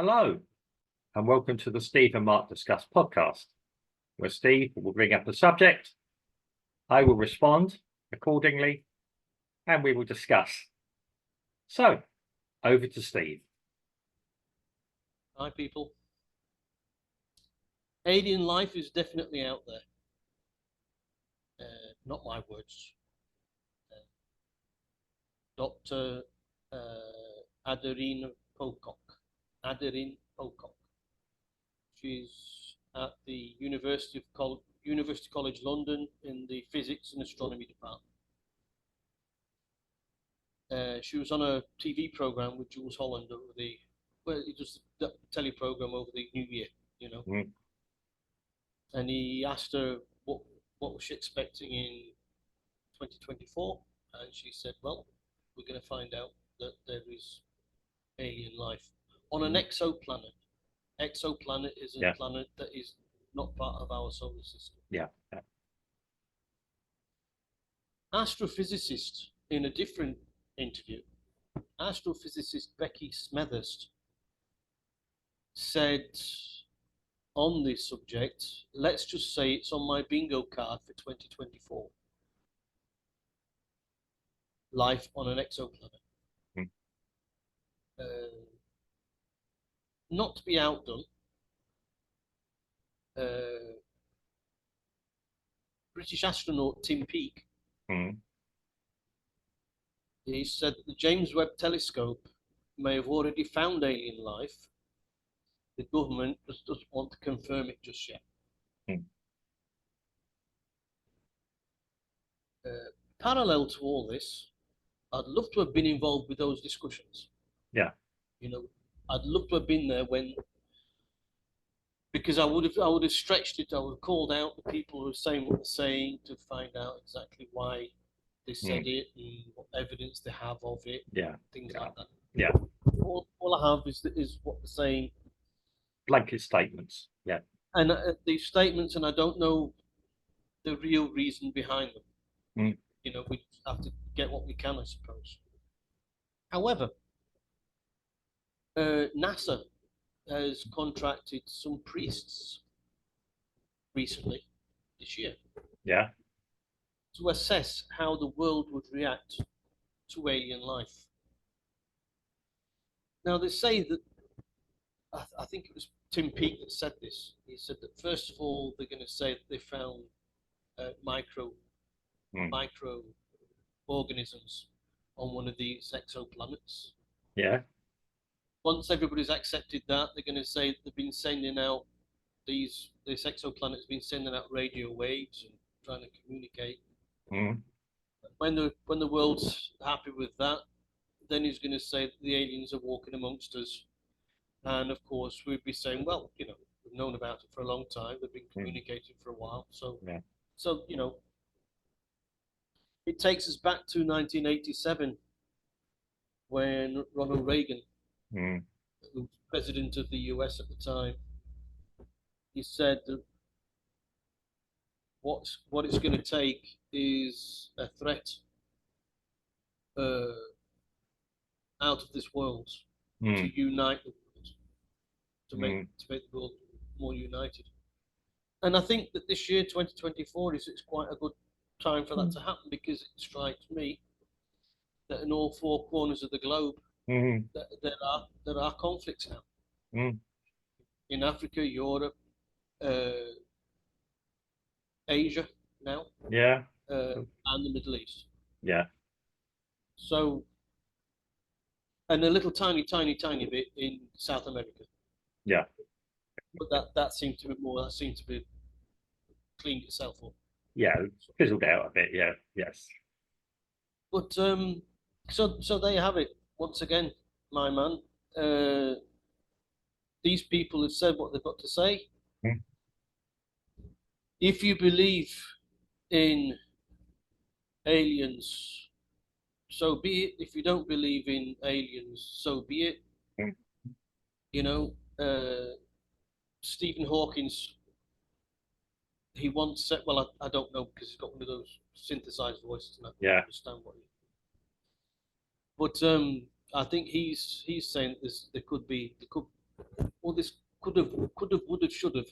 Hello, and welcome to the Steve and Mark Discuss podcast, where Steve will bring up a subject, I will respond accordingly, and we will discuss. So, over to Steve. Hi, people. Alien life is definitely out there. Not my words. Dr. Aderine Pocock. She's at the University College London in the Physics and Astronomy department. She was on a TV program with Jules Holland it was the telly program over the New Year, And he asked her what was she expecting in 2024, and she said, "Well, we're going to find out that there is alien life on an exoplanet. Exoplanet is a planet that is not part of our solar system." Yeah. Astrophysicist, in a different interview, astrophysicist Becky Smethurst said on this subject, let's just say it's on my bingo card for 2024. Life on an exoplanet. Not to be outdone, British astronaut Tim Peake, he said that the James Webb Telescope may have already found alien life. The government just doesn't want to confirm it just yet. Parallel to all this, I'd love to have been involved with those discussions. Yeah. I'd love to have been there because I would have stretched it. I would have called out the people who are saying what they're saying to find out exactly why they said it and what evidence they have of it. Yeah. Things like that. Yeah. All I have is what they're saying. Blanket statements. Yeah. And these statements, and I don't know the real reason behind them. We have to get what we can, I suppose. However, NASA has contracted some priests recently, this year, to assess how the world would react to alien life. Now, they say that, I think it was Tim Peake that said this. He said that first of all, they're going to say that they found microorganisms on one of these exoplanets. Yeah. Once everybody's accepted that, they're going to say they've been sending out this exoplanet's been sending out radio waves and trying to communicate. When the world's happy with that, then he's going to say that the aliens are walking amongst us, and of course we'd be saying, well, we've known about it for a long time. They've been communicating for a while, so it takes us back to 1987 when Ronald Reagan, who was president of the US at the time, he said that what it's going to take is a threat out of this world to unite the world, to make the world more united. And I think that this year, 2024, is quite a good time for that to happen, because it strikes me that in all four corners of the globe there are conflicts now. In Africa, Europe, Asia now, and the Middle East. Yeah. So, and a little tiny bit in South America. Yeah. But that seemed to be cleaned itself up. Yeah, fizzled out a bit. Yeah. Yes. But so there you have it. Once again, my man. These people have said what they've got to say. If you believe in aliens, so be it. If you don't believe in aliens, so be it. Stephen Hawking's, he once said, well, I don't know, because he's got one of those synthesized voices, and I don't understand what he. But I think he's saying there could all this could have, would have, should have.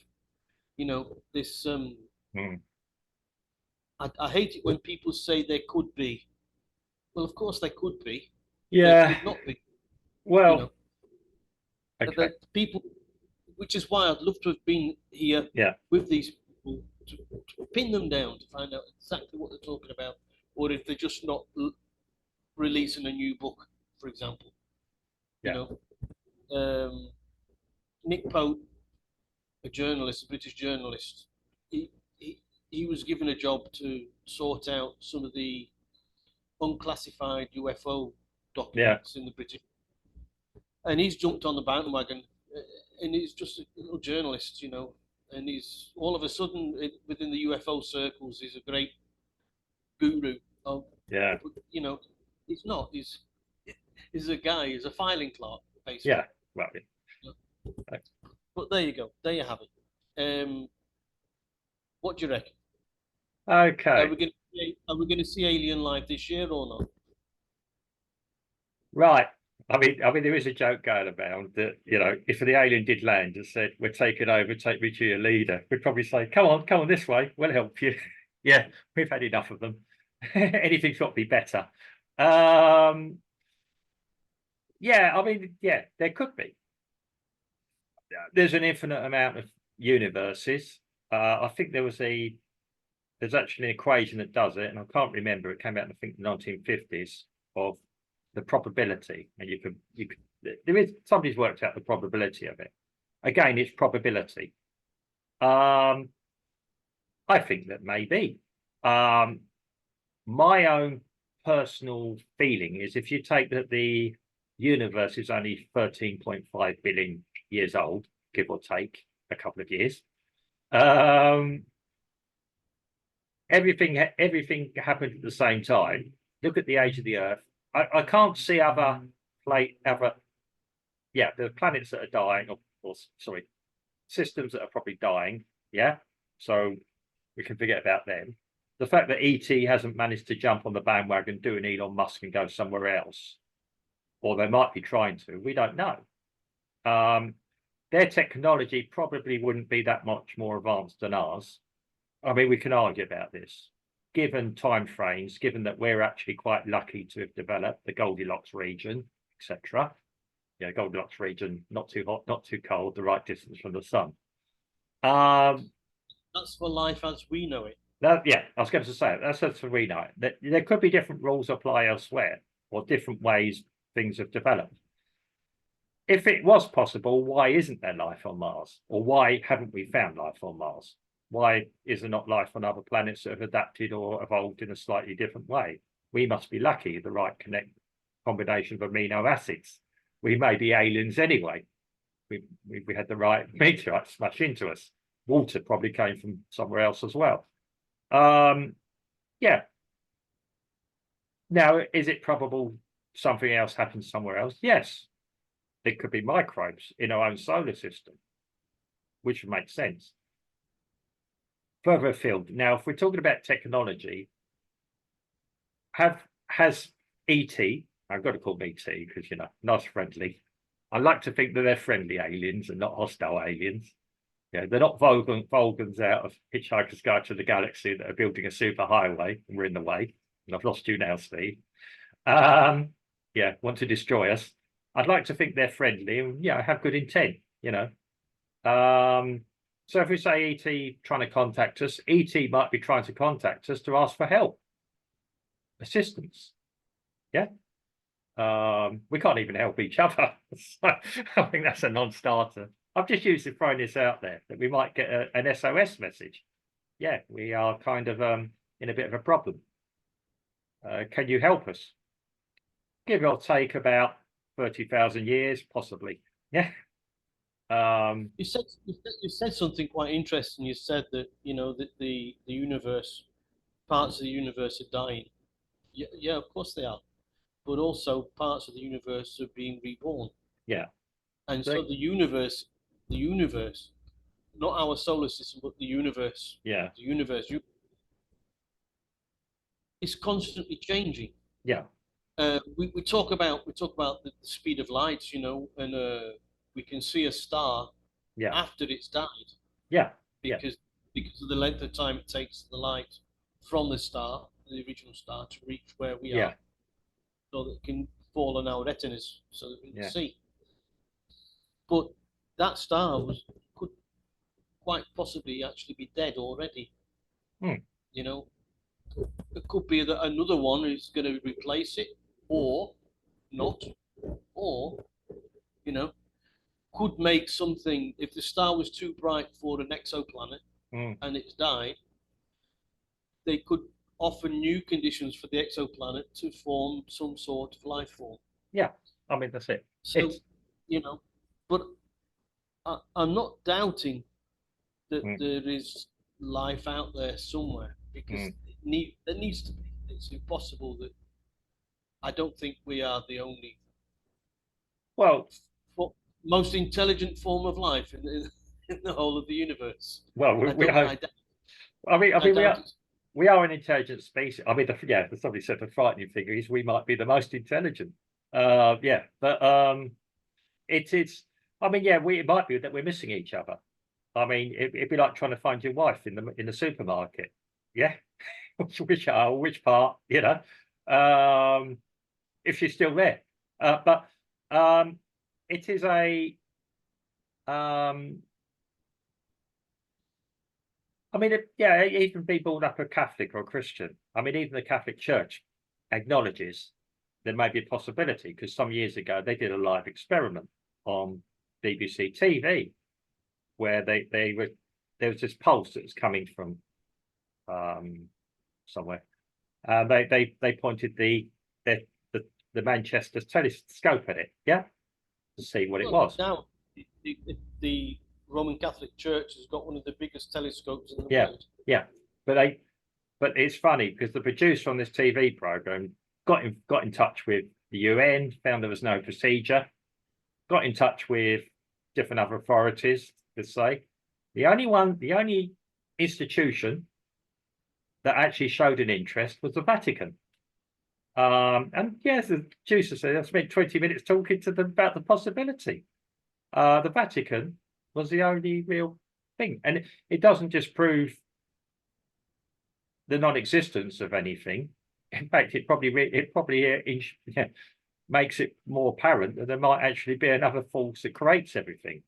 You know, this. Mm. I hate it when people say there could be. Well, of course there could be. There Yeah. could not be. You Well, know, okay. the people, which is why I'd love to have been here Yeah. with these people to pin them down to find out exactly what they're talking about, or if they're just not releasing a new book, for example. You Yeah. know, Nick Pope, a journalist, a British journalist, he, he he was given a job to sort out some of the unclassified UFO Yeah. documents in the British, and he's jumped on the bandwagon, and he's just a little journalist, you know, and he's all of a sudden within the UFO circles, he's a great guru. Of, Yeah. you know, he's not. He's a guy. He's a filing clerk, basically. Yeah. Well, But there you go. There you have it. What do you reckon? okay. Are we going to see alien life this year or not? Right. I mean, there is a joke going about that, if the alien did land and said, "We're taking over, take me to your leader," we'd probably say, come on this way, we'll help you." Yeah, we've had enough of them. Anything's got to be better. Yeah, I mean, yeah, there could be. There's an infinite amount of universes. I think there's actually an equation that does it, and I can't remember. It came out in, I think, the 1950s, of the probability, and there is somebody's worked out the probability of it. Again, it's probability. I think that maybe. My own personal feeling is, if you take that the universe is only 13.5 billion years old, give or take a couple of years, everything happened at the same time. Look at the age of the Earth. I can't see other the planets that are dying, or sorry, systems that are probably dying. Yeah, so we can forget about them. The fact that ET hasn't managed to jump on the bandwagon, do an Elon Musk and go somewhere else, or they might be trying to, we don't know. Their technology probably wouldn't be that much more advanced than ours. I mean, we can argue about this, given time frames, given that we're actually quite lucky to have developed the Goldilocks region, etc. Yeah, Goldilocks region, not too hot, not too cold, the right distance from the sun. That's for life as we know it. Yeah, I was going to say that's for we know it. There could be different rules apply elsewhere, or different ways things have developed. If it was possible, why isn't there life on Mars? Or why haven't we found life on Mars? Why is there not life on other planets that have adapted or evolved in a slightly different way? We must be lucky, the right combination of amino acids. We may be aliens anyway. We had the right meteorite smash into us. Water probably came from somewhere else as well. Yeah. Now, is it probable something else happened somewhere else? Yes. It could be microbes in our own solar system, which would make sense. Further afield. Now, if we're talking about technology, has ET, I've got to call them ET because, nice, friendly. I like to think that they're friendly aliens and not hostile aliens. Yeah, they're not Vulcans out of Hitchhiker's Guide to the Galaxy that are building a super highway and we're in the way. And I've lost you now, Steve. Yeah, want to destroy us. I'd like to think they're friendly and have good intent, So if we say ET trying to contact us, ET might be trying to contact us to ask for help, assistance. Yeah. We can't even help each other. So I think that's a non-starter. I've just used to throwing this out there that we might get an SOS message. Yeah, we are kind of in a bit of a problem. Can you help us? Give or take about 30,000 years, possibly. Yeah. You said something quite interesting. You said that that the universe, parts of the universe are dying. Yeah, of course they are, but also parts of the universe are being reborn. Yeah. And so the universe, not our solar system, but the universe, yeah, the universe is constantly changing. yeah, We talk about the speed of light, and we can see a star Yeah. after it's died Yeah. because of the length of time it takes the light from the star, the original star, to reach where we Yeah. are, so that it can fall on our retinas so that we can Yeah. see. But that star could quite possibly actually be dead already. Hmm. You know, it could be that another one is going to replace it, or not, or you know, could make something. If the star was too bright for an exoplanet and it's died, they could offer new conditions for the exoplanet to form some sort of life form. Yeah. I mean, that's it. So, It's you know, but I'm not doubting that mm, there is life out there somewhere, because mm. there needs to be. It's impossible that I don't think we are the only Well, most intelligent form of life in the whole of the universe. well, we, I we don't. hope. I mean, doubt it. we are an intelligent species. I mean, somebody said the frightening thing is we might be the most intelligent. Yeah, but it is. I mean, yeah, it might be that we're missing each other. I mean, it'd be like trying to find your wife in the supermarket. Yeah, which part, if she's still there. But it is a. I mean, yeah, even be born up a Catholic or a Christian. I mean, even the Catholic Church acknowledges there may be a possibility, because some years ago they did a live experiment on BBC TV where they were there was this pulse that was coming from somewhere. They pointed the the Manchester telescope at it, yeah, to see what it Well, was. now the Roman Catholic Church has got one of the biggest telescopes in the Yeah, world. yeah, but it's funny because the producer on this TV program got in touch with the UN, found there was no procedure, got in touch with different other authorities to say the only institution that actually showed an interest was the Vatican. And yes, the producer said I spent 20 minutes talking to them about the possibility. The Vatican was the only real thing, and it doesn't just prove the non-existence of anything. In fact, it probably makes it more apparent that there might actually be another force that creates everything,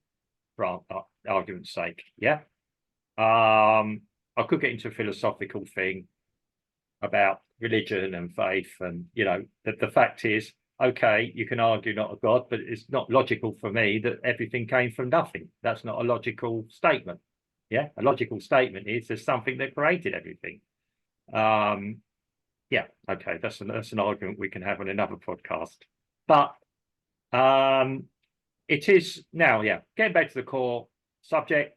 for argument's sake. Yeah. I could get into a philosophical thing about religion and faith, and the fact is, okay, you can argue not a god, but it's not logical for me that everything came from nothing. That's not a logical statement. Yeah, a logical statement is there's something that created everything. Yeah, okay, that's an argument we can have on another podcast. But it is now, yeah, getting back to the core subject,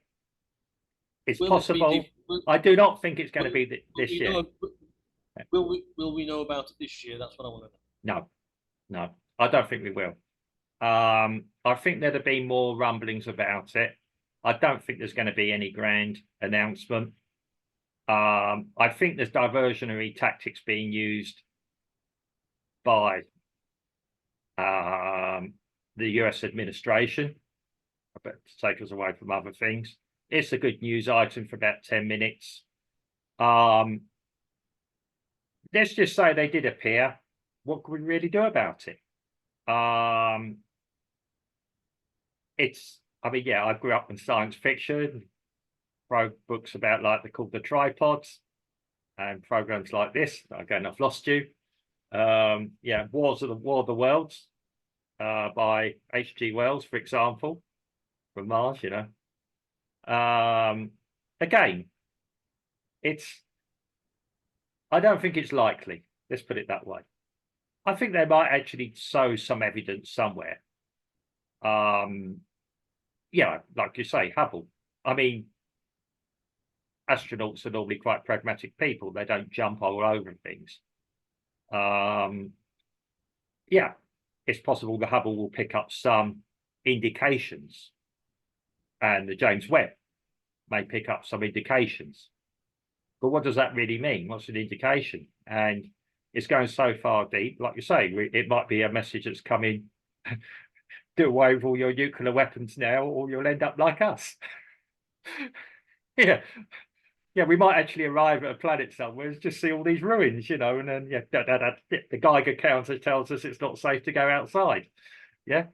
it's possible. I do not think it's going to be this year. Will we know about it this year? That's what I want to know. No, I don't think we will. I think there'd have been more rumblings about it. I don't think there's going to be any grand announcement. I think there's diversionary tactics being used by the US administration to take us away from other things. It's a good news item for about 10 minutes. Let's just say they did appear. What can we really do about it? I mean, yeah, I grew up in science fiction, wrote books about they're called the tripods, and programs like this. Again, I've lost you. Yeah, War of the Worlds by H.G. Wells, for example, from Mars. Again, I don't think it's likely. Let's put it that way. I think they might actually show some evidence somewhere. Yeah, like you say, Hubble. I mean, astronauts are normally quite pragmatic people. They don't jump all over things. Yeah, it's possible the Hubble will pick up some indications, and the James Webb may pick up some indications. But what does that really mean? What's an indication? And it's going so far deep, like you say, it might be a message that's coming do away with all your nuclear weapons now, or you'll end up like us. Yeah. Yeah, we might actually arrive at a planet somewhere and just see all these ruins, and then the Geiger counter tells us it's not safe to go outside. Yeah.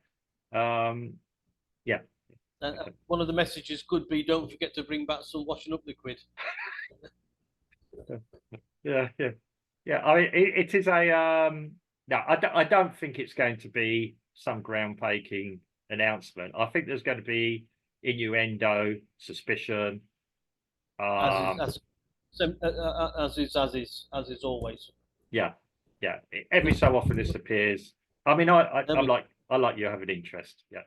Yeah. One of the messages could be, don't forget to bring back some washing up liquid. Yeah. It is a no, I don't think it's going to be some groundbreaking announcement. I think there's going to be innuendo, suspicion. As is always. Yeah. Every so often this appears. I mean, I like you have an interest. Yeah.